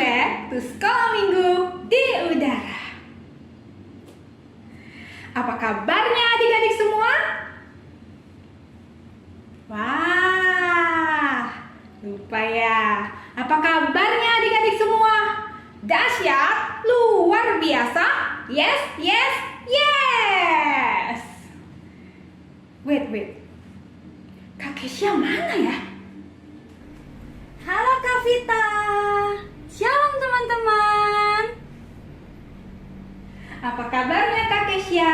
back to Sekolah Minggu di Udara. Apa kabarnya adik-adik semua? Wah, lupa ya. Apa kabarnya adik-adik semua? Dahsyat, luar biasa. Yes, yes, yes. Wait. Kak Kesya mana ya? Halo Kak Vita. Shalom teman-teman. Apa kabarnya Kak Kesya?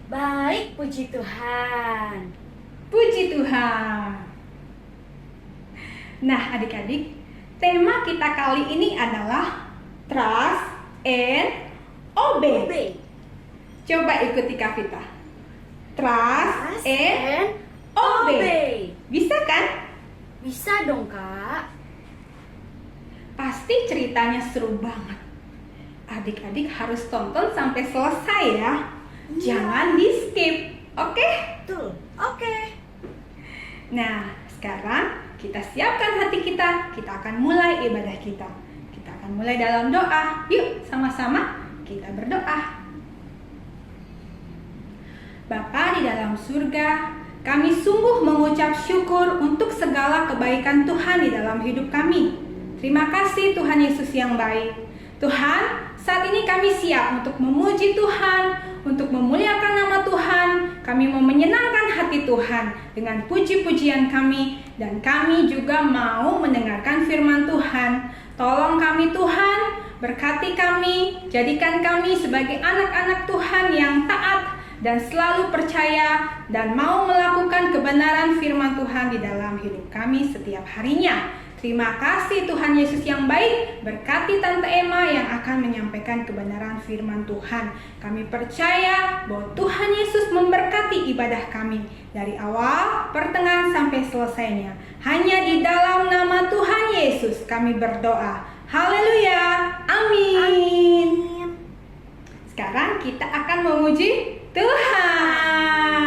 Baik, puji Tuhan. Puji Tuhan. Nah adik-adik, tema kita kali ini adalah Trust and Obey. Coba ikuti Kak Vita. Trust and Obey. Bisa kan? Bisa dong Kak. Pasti ceritanya seru banget. Adik-adik harus tonton sampai selesai ya. Jangan di skip, oke? Betul, oke. Nah, sekarang kita siapkan hati kita. Kita akan mulai ibadah kita. Kita akan mulai dalam doa. Yuk, sama-sama kita berdoa. Bapa di dalam surga, kami sungguh mengucap syukur untuk segala kebaikan Tuhan di dalam hidup kami. Terima kasih Tuhan Yesus yang baik. Tuhan, saat ini kami siap untuk memuji Tuhan, untuk memuliakan nama Tuhan. Kami mau menyenangkan hati Tuhan dengan puji-pujian kami, dan kami juga mau mendengarkan firman Tuhan. Tolong kami Tuhan, berkati kami, jadikan kami sebagai anak-anak Tuhan yang taat dan selalu percaya dan mau melakukan kebenaran firman Tuhan di dalam hidup kami setiap harinya. Terima kasih Tuhan Yesus yang baik, berkati Tante Emma yang akan menyampaikan kebenaran firman Tuhan. Kami percaya bahwa Tuhan Yesus memberkati ibadah kami dari awal, pertengahan sampai selesainya. Hanya di dalam nama Tuhan Yesus kami berdoa. Haleluya, amin. Sekarang kita akan memuji Tuhan.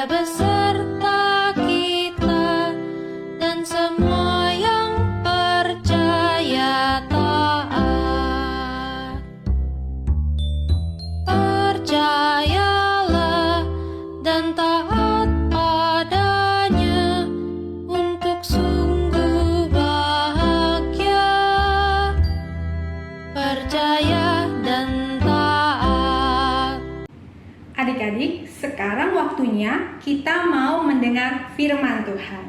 beserta kita dan semua yang percaya taat. Percayalah dan taat padanya untuk sungguh bahagia. Percaya dan taat. Adik-adik, sekarang waktunya kita mau mendengar firman Tuhan.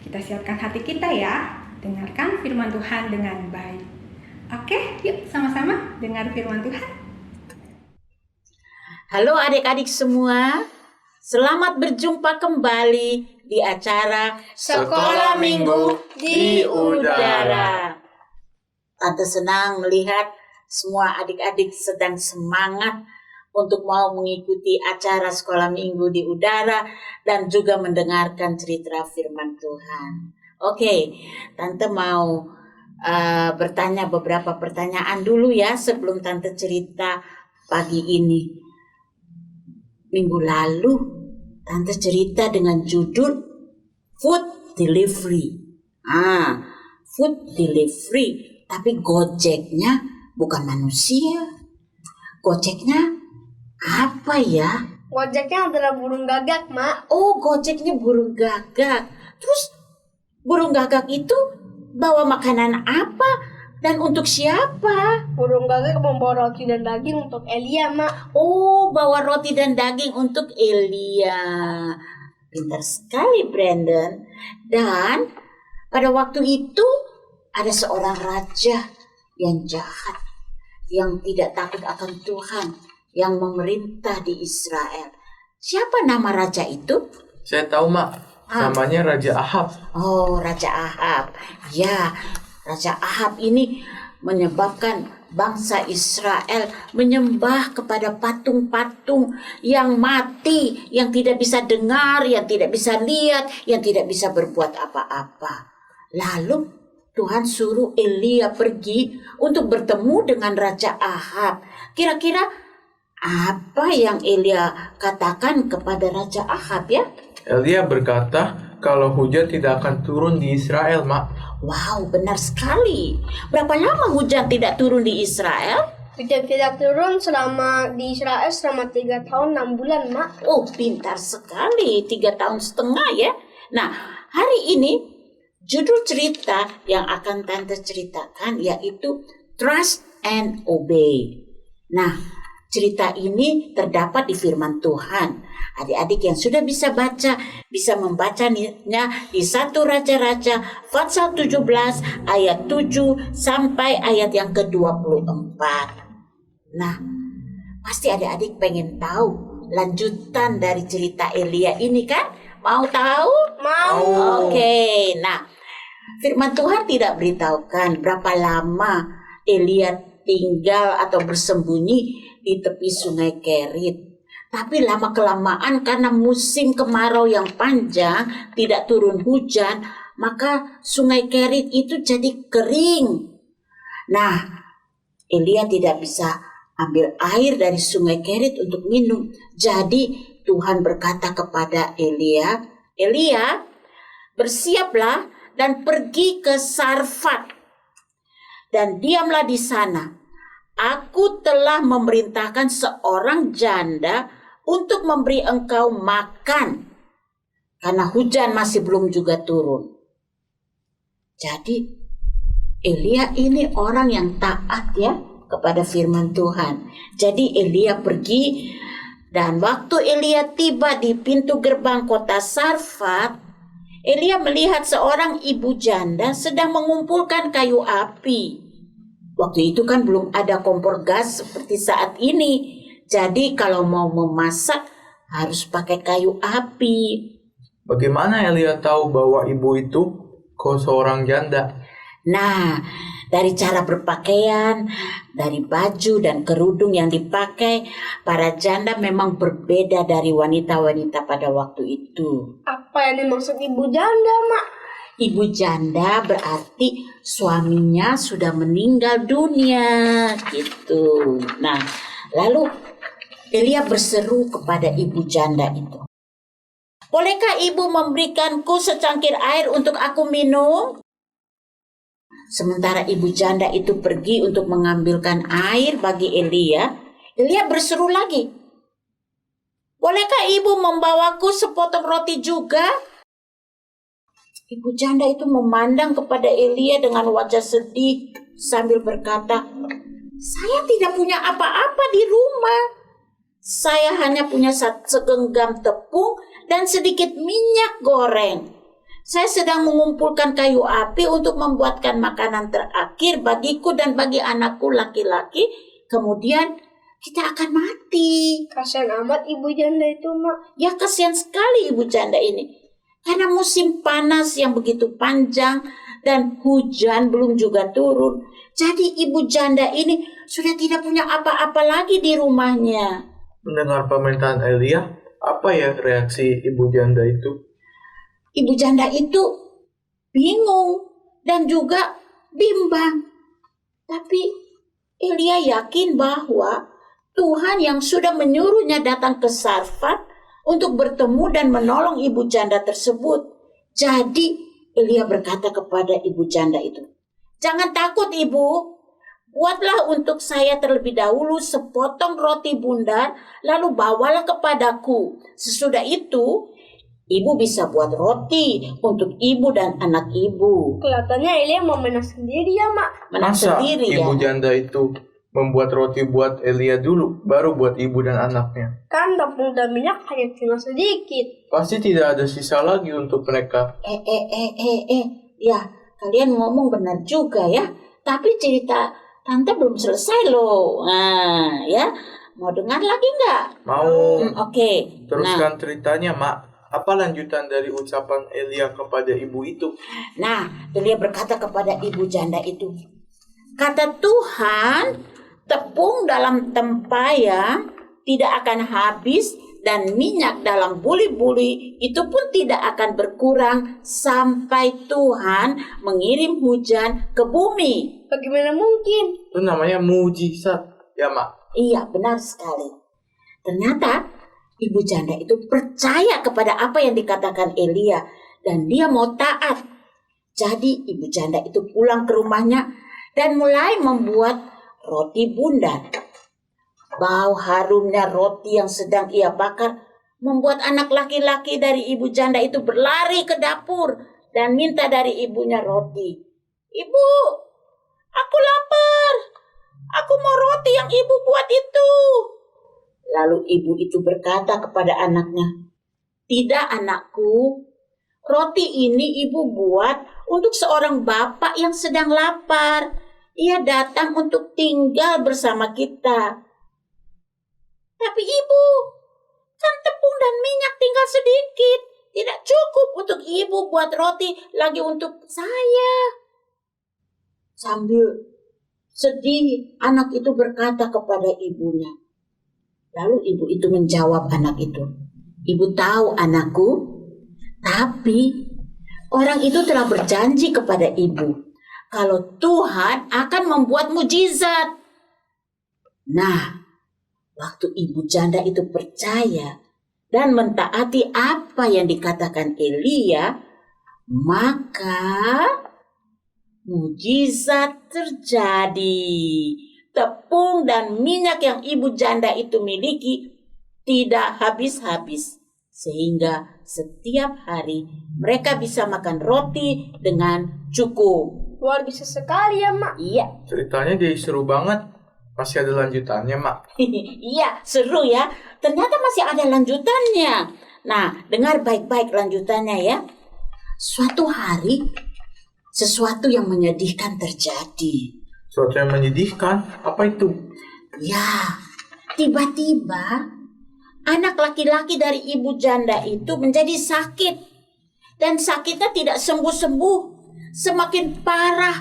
Kita siapkan hati kita ya, dengarkan firman Tuhan dengan baik. Oke, yuk sama-sama dengar firman Tuhan. Halo adik-adik semua, selamat berjumpa kembali di acara Sekolah Minggu di Udara. Tante senang melihat semua adik-adik sedang semangat untuk mau mengikuti acara Sekolah Minggu di Udara dan juga mendengarkan cerita firman Tuhan. Oke, Tante mau bertanya beberapa pertanyaan dulu ya sebelum Tante cerita pagi ini. Minggu lalu Tante cerita dengan judul Food Delivery. Food Delivery, tapi Gojeknya bukan manusia. Gojeknya apa ya? Gojeknya adalah burung gagak, Mak. Oh, Gojeknya burung gagak. Terus burung gagak itu bawa makanan apa dan untuk siapa? Burung gagak membawa roti dan daging untuk Elia, Mak. Oh, bawa roti dan daging untuk Elia. Pintar sekali, Brandon. Dan pada waktu itu ada seorang raja yang jahat, yang tidak takut akan Tuhan, yang memerintah di Israel. Siapa nama raja itu? Saya tahu, Mak. Namanya Raja Ahab. Oh, Raja Ahab. Ya, Raja Ahab ini menyebabkan bangsa Israel menyembah kepada patung-patung yang mati, yang tidak bisa dengar, yang tidak bisa lihat, yang tidak bisa berbuat apa-apa. Lalu Tuhan suruh Elia pergi untuk bertemu dengan Raja Ahab. Kira-kira apa yang Elia katakan kepada Raja Ahab ya? Elia berkata kalau hujan tidak akan turun di Israel, Mak. Wow, benar sekali. Berapa lama hujan tidak turun di Israel? Hujan tidak turun di Israel selama 3 tahun 6 bulan, Mak. Oh, pintar sekali. 3 tahun setengah ya. Nah, hari ini judul cerita yang akan Tante ceritakan yaitu Trust and Obey. Nah, cerita ini terdapat di firman Tuhan. Adik-adik yang sudah bisa baca, bisa membacanya di 1 Raja-Raja pasal 17 ayat 7 sampai ayat yang ke-24. Nah, pasti adik-adik pengen tahu lanjutan dari cerita Elia ini kan? Mau tahu? Mau. Oke, nah firman Tuhan tidak beritahukan berapa lama Elia tinggal atau bersembunyi di tepi sungai Kerit. Tapi lama-kelamaan karena musim kemarau yang panjang, tidak turun hujan, maka sungai Kerit itu jadi kering. Nah, Elia tidak bisa ambil air dari sungai Kerit untuk minum. Jadi Tuhan berkata kepada Elia, Elia, bersiaplah dan pergi ke Sarfat dan diamlah di sana. Aku telah memerintahkan seorang janda untuk memberi engkau makan karena hujan masih belum juga turun. Jadi Elia ini orang yang taat ya kepada firman Tuhan. Jadi Elia pergi dan waktu Elia tiba di pintu gerbang kota Sarfat, Elia melihat seorang ibu janda sedang mengumpulkan kayu api. Waktu itu kan belum ada kompor gas seperti saat ini. Jadi kalau mau memasak harus pakai kayu api. Bagaimana Elia tahu bahwa ibu itu seorang janda? Nah, dari cara berpakaian, dari baju dan kerudung yang dipakai, para janda memang berbeda dari wanita-wanita pada waktu itu. Apa yang dimaksud ibu janda, Mak? Ibu janda berarti suaminya sudah meninggal dunia gitu. Nah, lalu Elia berseru kepada ibu janda itu, Bolehkah ibu memberikanku secangkir air untuk aku minum? Sementara ibu janda itu pergi untuk mengambilkan air bagi Elia, Elia berseru lagi, bolehkah ibu membawaku sepotong roti juga? Ibu janda itu memandang kepada Elia dengan wajah sedih sambil berkata, saya tidak punya apa-apa di rumah. Saya hanya punya segenggam tepung dan sedikit minyak goreng. Saya sedang mengumpulkan kayu api untuk membuatkan makanan terakhir bagiku dan bagi anakku laki-laki. Kemudian kita akan mati. Kasihan amat ibu janda itu, Mak. Ya kasihan sekali ibu janda ini. Karena musim panas yang begitu panjang dan hujan belum juga turun. Jadi ibu janda ini sudah tidak punya apa-apa lagi di rumahnya. Mendengar permintaan Elia, apa ya reaksi ibu janda itu? Ibu janda itu bingung dan juga bimbang. Tapi Elia yakin bahwa Tuhan yang sudah menyuruhnya datang ke Sarfat untuk bertemu dan menolong ibu janda tersebut. Jadi Elia berkata kepada ibu janda itu, jangan takut ibu, buatlah untuk saya terlebih dahulu sepotong roti bundar, lalu bawalah kepadaku. Sesudah itu, ibu bisa buat roti untuk ibu dan anak ibu. Kelihatannya Elia mau menang sendiri ya, Mak. Menang Masa sendiri ya. ibu janda itu membuat roti buat Elia dulu, baru buat ibu dan anaknya? Kan tepung dan minyak hanya tinggal sedikit. Pasti tidak ada sisa lagi untuk mereka. Ya, kalian ngomong benar juga ya. Tapi cerita tante belum selesai loh. Nah, ya. Mau dengar lagi nggak? Mau. Oke. Teruskan ceritanya, Mak. Apa lanjutan dari ucapan Elia kepada ibu itu? Nah, Elia berkata kepada ibu janda itu, kata Tuhan, tepung dalam tempayan tidak akan habis dan minyak dalam buli-buli itu pun tidak akan berkurang sampai Tuhan mengirim hujan ke bumi. Bagaimana mungkin? Itu namanya mujizat, ya, Mak? Iya, benar sekali. Ternyata ibu janda itu percaya kepada apa yang dikatakan Elia dan dia mau taat. Jadi ibu janda itu pulang ke rumahnya dan mulai membuat roti bundar. Bau harumnya roti yang sedang ia bakar membuat anak laki-laki dari ibu janda itu berlari ke dapur dan minta dari ibunya roti. Ibu, aku lapar. Aku mau roti yang ibu buat itu. Lalu ibu itu berkata kepada anaknya, tidak anakku, roti ini ibu buat untuk seorang bapak yang sedang lapar. Ia datang untuk tinggal bersama kita. Tapi ibu, kan tepung dan minyak tinggal sedikit. Tidak cukup untuk ibu buat roti lagi untuk saya. Sambil sedih, anak itu berkata kepada ibunya. Lalu ibu itu menjawab anak itu, ibu tahu anakku, tapi orang itu telah berjanji kepada ibu kalau Tuhan akan membuat mujizat. Nah, waktu ibu janda itu percaya dan mentaati apa yang dikatakan Elia, maka mujizat terjadi. Tepung dan minyak yang ibu janda itu miliki tidak habis-habis. Sehingga setiap hari mereka bisa makan roti dengan cukup. Luar biasa sekali ya, Mak. Iya, Ceritanya jadi seru banget. Masih ada lanjutannya, Mak. iya seru ya. Ternyata masih ada lanjutannya. Nah, dengar baik-baik lanjutannya ya. Suatu hari, sesuatu yang menyedihkan terjadi. Sesuatu yang menyedihkan? Apa itu? Ya, tiba-tiba anak laki-laki dari ibu janda itu menjadi sakit. Dan sakitnya tidak sembuh-sembuh. Semakin parah.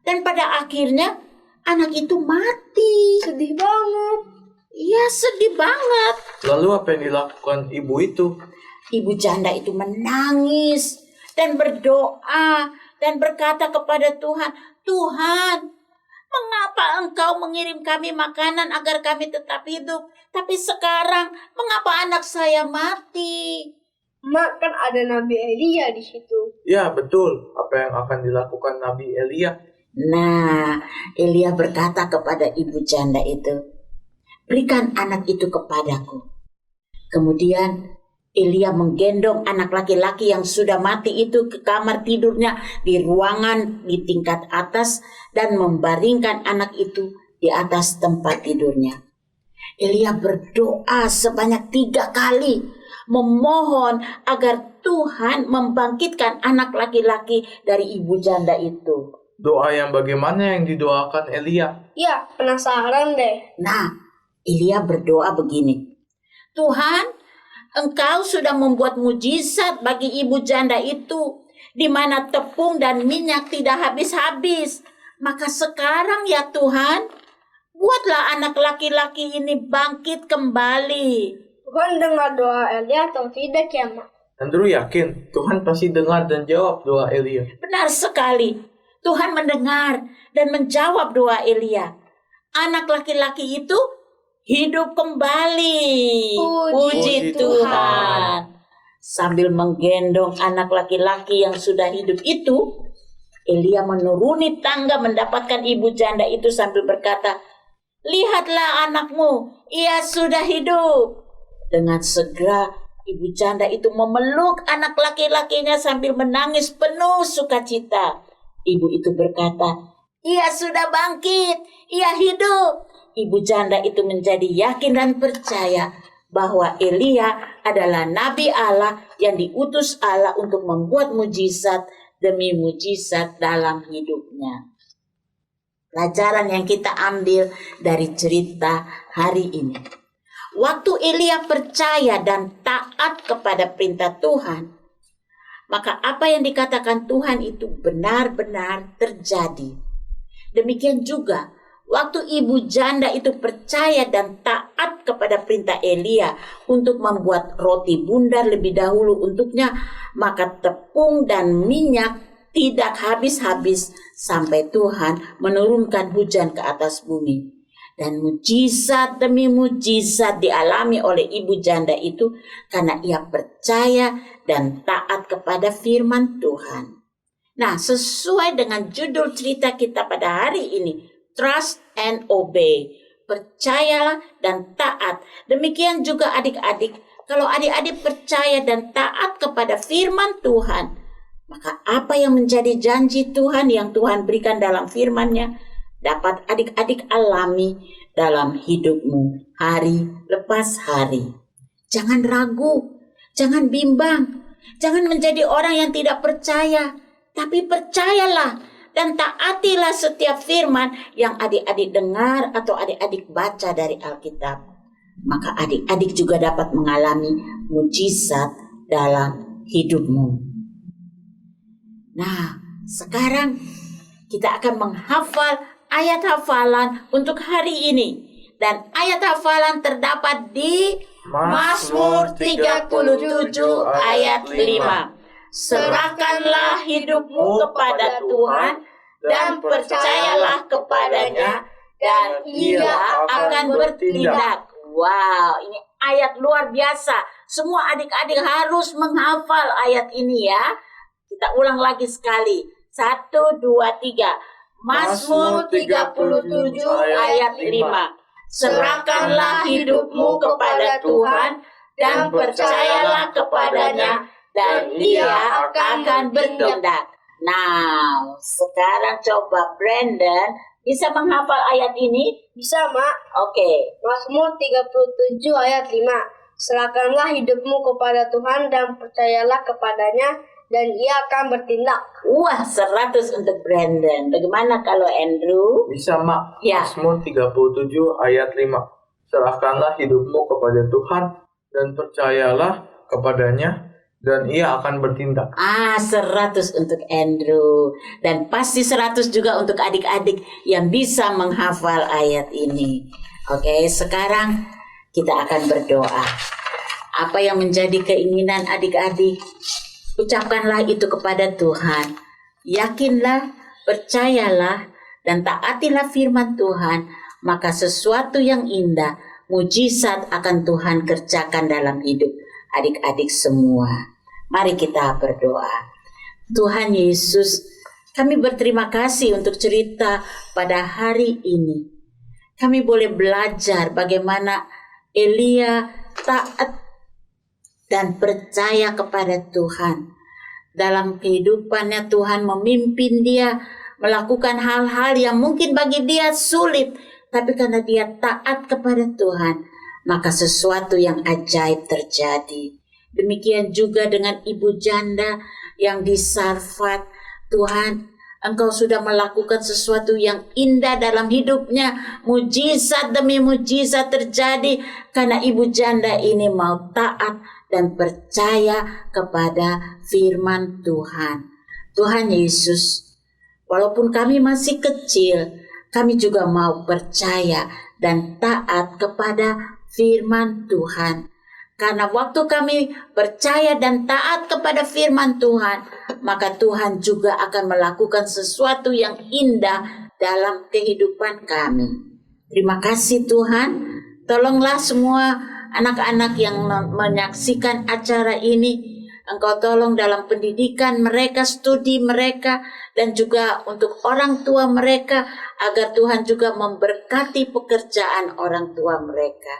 Dan pada akhirnya anak itu mati. Sedih banget. Iya, sedih banget. Lalu apa yang dilakukan ibu itu? Ibu janda itu menangis dan berdoa dan berkata kepada Tuhan, Tuhan, mengapa engkau mengirim kami makanan agar kami tetap hidup? Tapi sekarang, mengapa anak saya mati? Mak, kan ada Nabi Elia di situ. Ya, betul. Apa yang akan dilakukan Nabi Elia? Nah, Elia berkata kepada ibu janda itu, berikan anak itu kepadaku. Kemudian Elia menggendong anak laki-laki yang sudah mati itu ke kamar tidurnya di ruangan di tingkat atas dan membaringkan anak itu di atas tempat tidurnya. Elia berdoa sebanyak 3 kali, memohon agar Tuhan membangkitkan anak laki-laki dari ibu janda itu. Doa yang bagaimana yang didoakan Elia? Ya, penasaran deh. Nah, Elia berdoa begini, Tuhan, Engkau sudah membuat mujizat bagi ibu janda itu, di mana tepung dan minyak tidak habis-habis. Maka sekarang ya Tuhan, buatlah anak laki-laki ini bangkit kembali. Tuhan dengar doa Elia atau tidak ya, Mak? Andrew yakin Tuhan pasti dengar dan jawab doa Elia. Benar sekali, Tuhan mendengar dan menjawab doa Elia. Anak laki-laki itu hidup kembali. Puji Tuhan. Sambil menggendong anak laki-laki yang sudah hidup itu, Elia menuruni tangga mendapatkan ibu janda itu sambil berkata, lihatlah anakmu, ia sudah hidup. Dengan segera ibu janda itu memeluk anak laki-lakinya sambil menangis penuh sukacita. Ibu itu berkata, ia sudah bangkit, ia hidup. Ibu janda itu menjadi yakin dan percaya bahwa Elia adalah nabi Allah yang diutus Allah untuk membuat mujizat demi mujizat dalam hidupnya. Pelajaran yang kita ambil dari cerita hari ini. Waktu Elia percaya dan taat kepada perintah Tuhan, maka apa yang dikatakan Tuhan itu benar-benar terjadi. Demikian juga waktu ibu janda itu percaya dan taat kepada perintah Elia untuk membuat roti bundar lebih dahulu untuknya, maka tepung dan minyak tidak habis-habis sampai Tuhan menurunkan hujan ke atas bumi. Dan mujizat demi mujizat dialami oleh ibu janda itu karena ia percaya dan taat kepada firman Tuhan. Nah, sesuai dengan judul cerita kita pada hari ini, Trust and Obey. Percayalah dan taat. Demikian juga adik-adik, kalau adik-adik percaya dan taat kepada firman Tuhan, maka apa yang menjadi janji Tuhan yang Tuhan berikan dalam firman-Nya dapat adik-adik alami dalam hidupmu hari lepas hari. Jangan ragu, jangan bimbang, jangan menjadi orang yang tidak percaya, tapi percayalah dan taatilah setiap firman yang adik-adik dengar atau adik-adik baca dari Alkitab. Maka adik-adik juga dapat mengalami mujizat dalam hidupmu. Nah, sekarang kita akan menghafal ayat hafalan untuk hari ini. Dan ayat hafalan terdapat di Mazmur 37 ayat 5. Serahkanlah hidupmu kepada Tuhan dan percayalah kepadanya dan ia akan bertindak. Wow, ini ayat luar biasa. Semua adik-adik harus menghafal ayat ini ya. Kita ulang lagi sekali. 1, 2, 3. Mazmur 37 ayat 5. Serahkanlah hidupmu kepada Tuhan dan percayalah kepadanya dan ia akan bertindak. Nah, sekarang coba Brandon bisa menghafal ayat ini? Bisa, Mak. Oke. Mazmur 37 ayat 5. Serahkanlah hidupmu kepada Tuhan dan percayalah kepadanya dan ia akan bertindak. Wah, 100 untuk Brandon. Bagaimana kalau Andrew? Bisa, Mak. Ya. Mazmur 37 ayat 5. Serahkanlah hidupmu kepada Tuhan dan percayalah kepadanya dan ia akan bertindak. 100 untuk Andrew. Dan pasti 100 juga untuk adik-adik yang bisa menghafal ayat ini. Oke, sekarang kita akan berdoa. Apa yang menjadi keinginan adik-adik? Ucapkanlah itu kepada Tuhan. Yakinlah, percayalah, dan taatilah firman Tuhan. Maka sesuatu yang indah, mujizat akan Tuhan kerjakan dalam hidup adik-adik semua. Mari kita berdoa. Tuhan Yesus, kami berterima kasih untuk cerita pada hari ini. Kami boleh belajar bagaimana Elia taat dan percaya kepada Tuhan. Dalam kehidupannya Tuhan memimpin dia melakukan hal-hal yang mungkin bagi dia sulit, tapi karena dia taat kepada Tuhan, maka sesuatu yang ajaib terjadi. Demikian juga dengan ibu janda yang di Sarfat. Tuhan, Engkau sudah melakukan sesuatu yang indah dalam hidupnya. Mujizat demi mujizat terjadi karena ibu janda ini mau taat dan percaya kepada firman Tuhan. Tuhan Yesus, walaupun kami masih kecil, kami juga mau percaya dan taat kepada firman Tuhan. Karena waktu kami percaya dan taat kepada firman Tuhan, maka Tuhan juga akan melakukan sesuatu yang indah dalam kehidupan kami. Terima kasih Tuhan. Tolonglah semua anak-anak yang menyaksikan acara ini. Engkau tolong dalam pendidikan mereka, studi mereka, dan juga untuk orang tua mereka, agar Tuhan juga memberkati pekerjaan orang tua mereka.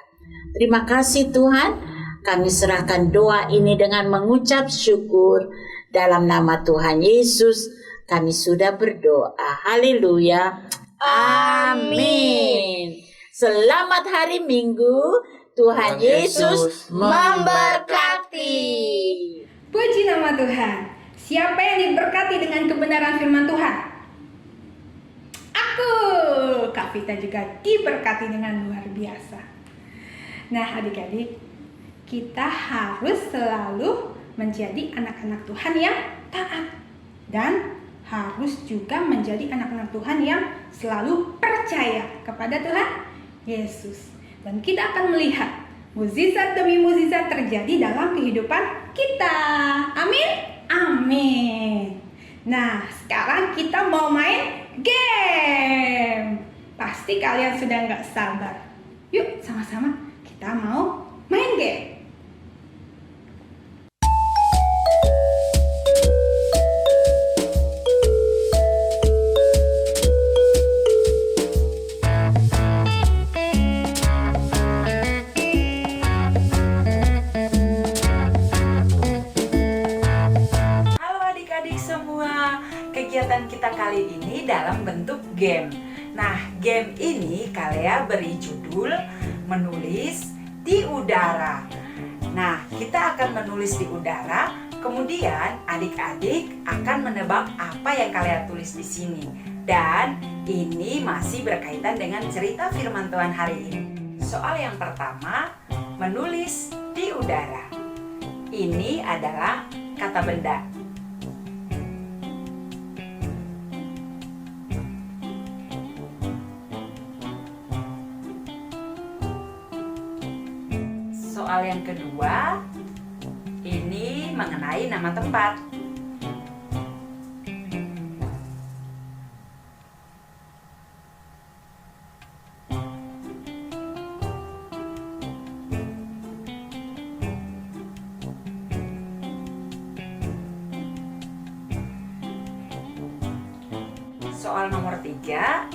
Terima kasih Tuhan, kami serahkan doa ini dengan mengucap syukur. Dalam nama Tuhan Yesus, kami sudah berdoa. Haleluya. Amin. Selamat hari Minggu. Tuhan Yesus memberkati. Puji nama Tuhan. Siapa yang diberkati dengan kebenaran firman Tuhan? Aku, Kak Vita juga diberkati dengan luar biasa. Nah adik-adik, kita harus selalu menjadi anak-anak Tuhan yang taat. Dan harus juga menjadi anak-anak Tuhan yang selalu percaya kepada Tuhan Yesus. Dan kita akan melihat mukjizat demi mukjizat terjadi dalam kehidupan kita. Amin? Amin. Nah, sekarang kita mau main game. Pasti kalian sudah nggak sabar. Yuk, sama-sama kita mau main game. Kegiatan kita kali ini dalam bentuk game. Nah, game ini Kalea beri judul menulis di udara. Nah, kita akan menulis di udara, kemudian adik-adik akan menebak apa yang Kalea tulis di sini. Dan ini masih berkaitan dengan cerita firman Tuhan hari ini. Soal yang pertama, menulis di udara. Ini adalah kata benda. Soal yang kedua, ini mengenai nama tempat. Soal nomor 3,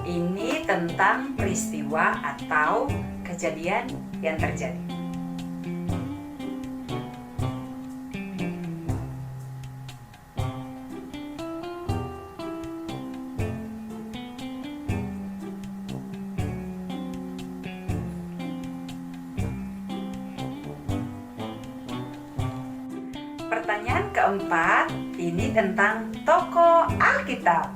ini tentang peristiwa atau kejadian yang terjadi. Pertanyaan keempat, ini tentang tokoh Alkitab.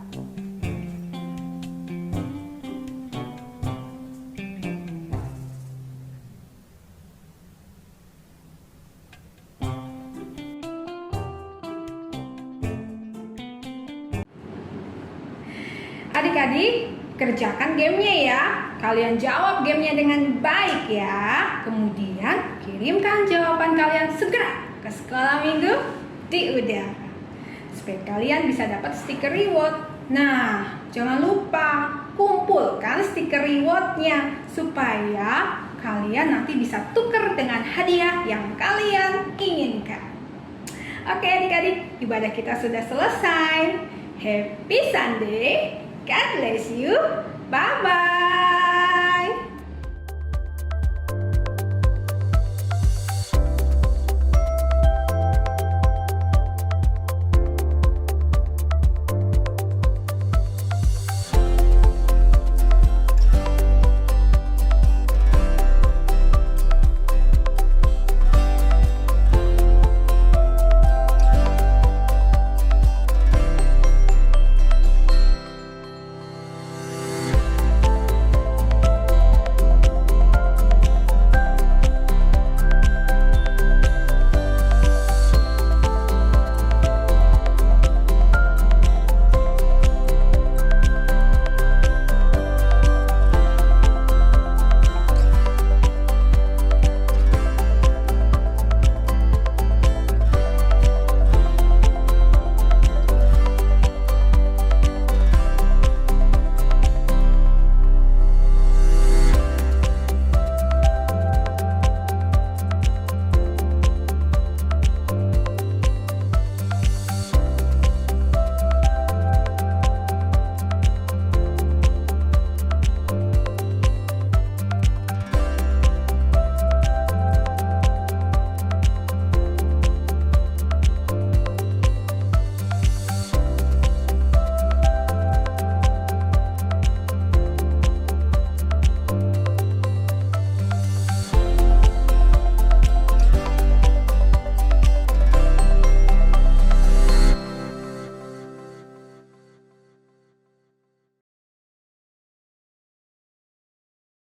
Adik-adik, kerjakan gamenya ya. Kalian jawab gamenya dengan baik ya. Kemudian kirimkan jawaban kalian segera ke sekolah minggu di udara, supaya kalian bisa dapat stiker reward. Nah, jangan lupa kumpulkan stiker rewardnya supaya kalian nanti bisa tuker dengan hadiah yang kalian inginkan. Oke adik-adik, ibadah kita sudah selesai. Happy Sunday, God bless you, bye-bye.